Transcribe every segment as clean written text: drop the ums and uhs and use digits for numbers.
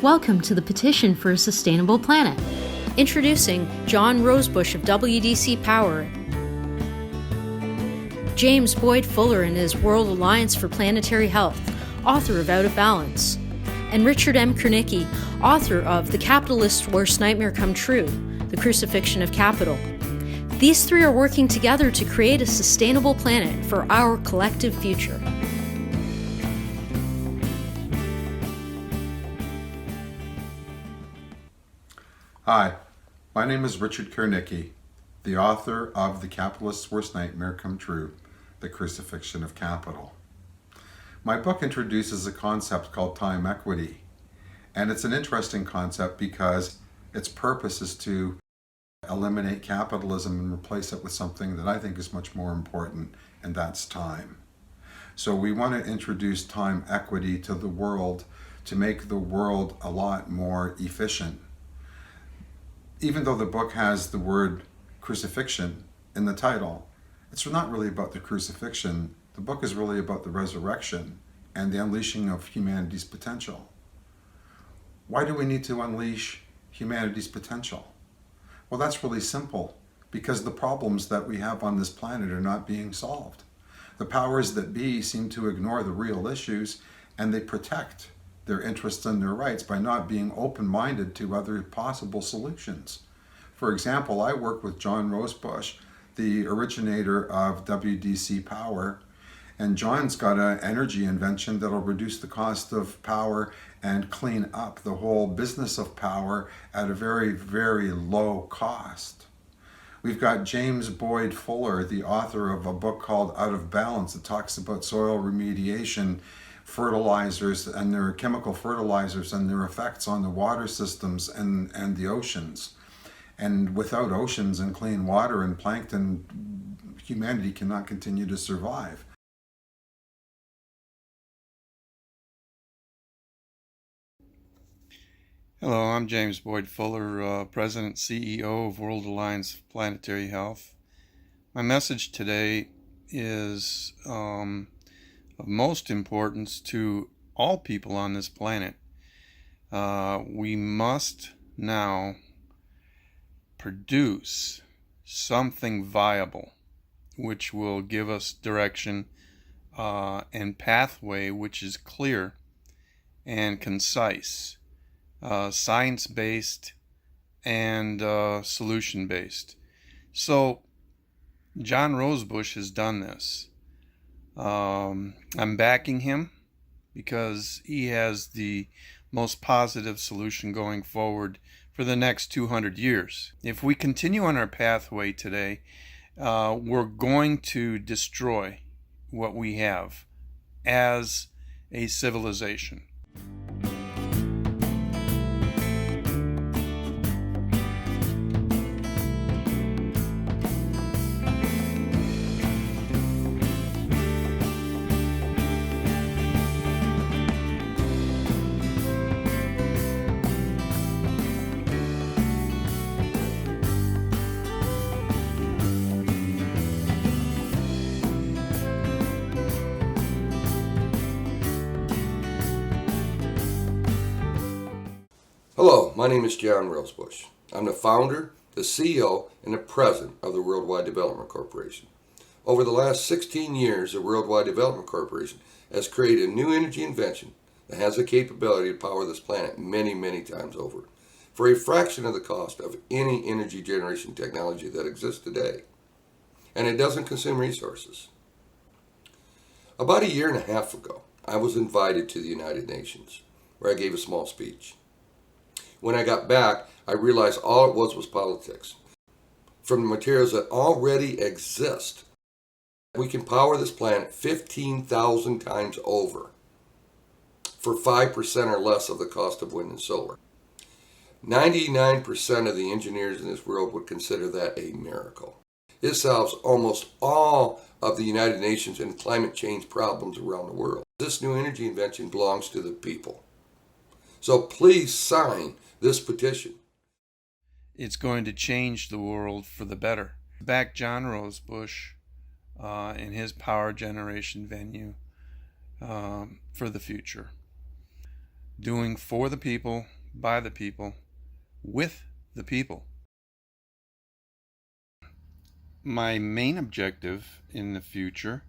Welcome to the Petition for a Sustainable Planet. Introducing John Rosebush of WDC Power, James Boyd Fuller and his World Alliance for Planetary Health, author of Out of Balance, and Richard M. Kiernicki, author of The Capitalist's Worst Nightmare Come True, The Crucifixion of Capital. These three are working together to create a sustainable planet for our collective future. Hi, my name is Richard Kiernicki, the author of The Capitalist's Worst Nightmare Come True, The Crucifixion of Capital. My book introduces a concept called time equity, and it's an interesting concept because its purpose is to eliminate capitalism and replace it with something that I think is much more important, and that's time. So we want to introduce time equity to the world to make the world a lot more efficient. Even though the book has the word crucifixion in the title, it's not really about the crucifixion. The book is really about the resurrection and the unleashing of humanity's potential. Why do we need to unleash humanity's potential? Well, that's really simple, because the problems that we have on this planet are not being solved. The powers that be seem to ignore the real issues, and they protect their interests and their rights by not being open-minded to other possible solutions. For example, I work with John Rosebush, the originator of WDC Power, and John's got an energy invention that'll reduce the cost of power and clean up the whole business of power at a very, very low cost. We've got James Boyd Fuller, the author of a book called Out of Balance that talks about soil remediation, fertilizers and their chemical fertilizers and their effects on the water systems and the oceans. And without oceans and clean water and plankton, humanity cannot continue to survive. Hello, I'm James Boyd Fuller, President CEO of World Alliance for Planetary Health. My message today is of most importance to all people on this planet. We must now produce something viable which will give us direction and pathway which is clear and concise, science-based and solution-based. So John Rosebush has done this. I'm backing him because he has the most positive solution going forward for the next 200 years. If we continue on our pathway today, we're going to destroy what we have as a civilization. Hello, my name is John Rosebush. I'm the founder, the CEO, and the president of the Worldwide Development Corporation. Over the last 16 years, the Worldwide Development Corporation has created a new energy invention that has the capability to power this planet many, many times over for a fraction of the cost of any energy generation technology that exists today. And it doesn't consume resources. About a year and a half ago, I was invited to the United Nations, where I gave a small speech. When I got back, I realized all it was politics. From the materials that already exist, we can power this planet 15,000 times over for 5% or less of the cost of wind and solar. 99% of the engineers in this world would consider that a miracle. It solves almost all of the United Nations and climate change problems around the world. This new energy invention belongs to the people. So please sign this petition. It's going to change the world for the better. Back John Rosebush in his power generation venue for the future. doing for the people, by the people, with the people. My main objective in the future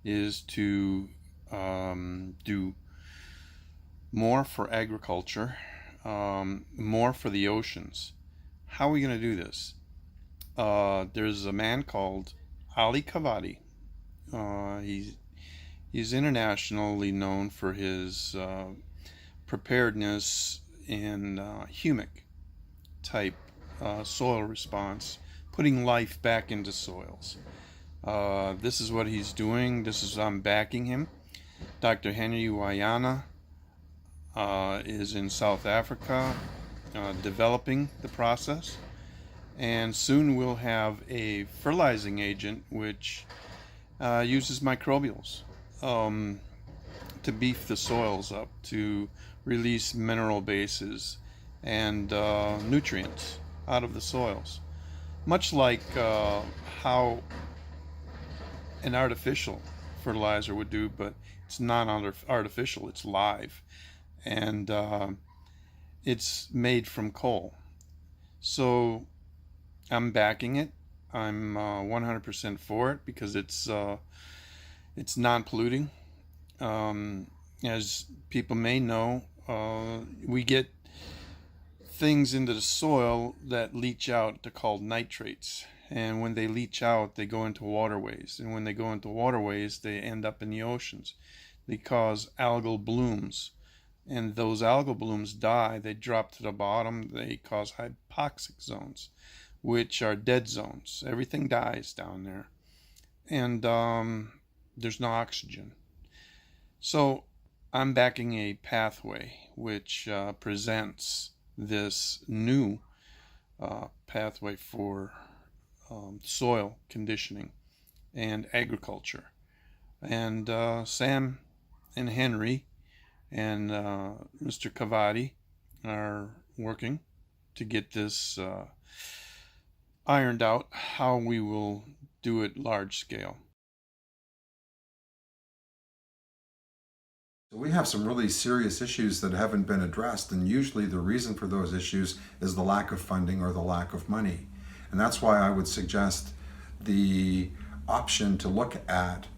is to do more for agriculture, more for the oceans. How are we going to do this? There's a man called Ali Kavadi. He's internationally known for his preparedness in humic type soil response, putting life back into soils. This is what he's doing. I'm backing him. Dr. Henry Wayana is in South Africa developing the process, and soon we'll have a fertilizing agent which uses microbials to beef the soils up, to release mineral bases and nutrients out of the soils, much like how an artificial fertilizer would do, but it's not artificial, it's live, and it's made from coal. So I'm backing it. I'm 100% for it because it's non-polluting. As people may know, we get things into the soil that leach out. They're called nitrates, and when they leach out, they go into waterways, and when they go into waterways, they end up in the oceans. They cause algal blooms, and those algal blooms die. They drop to the bottom. They cause hypoxic zones, which are dead zones. Everything dies down there, and there's no oxygen. So I'm backing a pathway which presents this new pathway for soil conditioning and agriculture. And Sam and Henry and Mr. Kavadi are working to get this ironed out, how we will do it large scale. We have some really serious issues that haven't been addressed, and usually the reason for those issues is the lack of funding or the lack of money. And that's why I would suggest the option to look at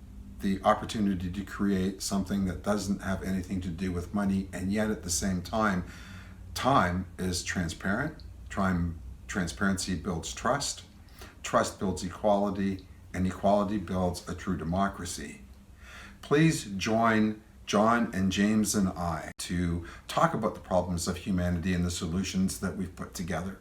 the opportunity to create something that doesn't have anything to do with money, and yet at the same time is transparent. Transparency builds trust, trust builds equality, and equality builds a true democracy. Please join John and James and I to talk about the problems of humanity and the solutions that we've put together.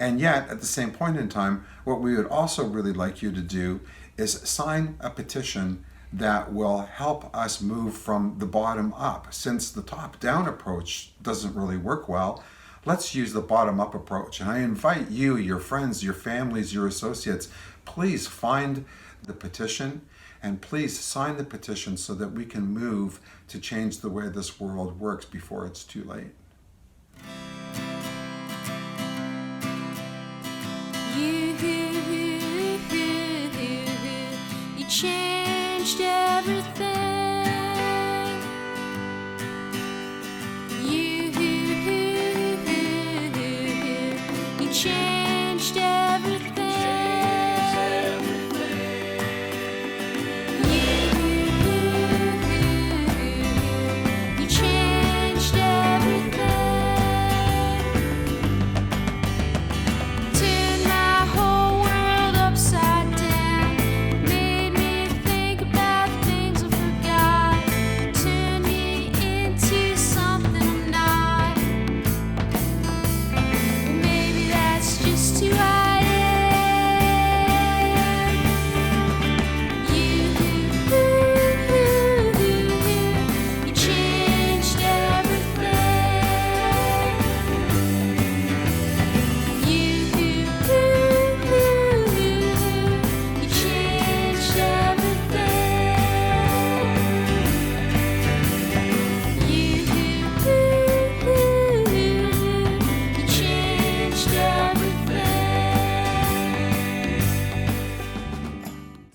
And yet, at the same point in time, what we would also really like you to do is sign a petition that will help us move from the bottom up. Since the top-down approach doesn't really work well, let's use the bottom-up approach. And I invite you, your friends, your families, your associates, please find the petition and please sign the petition so that we can move to change the way this world works before it's too late.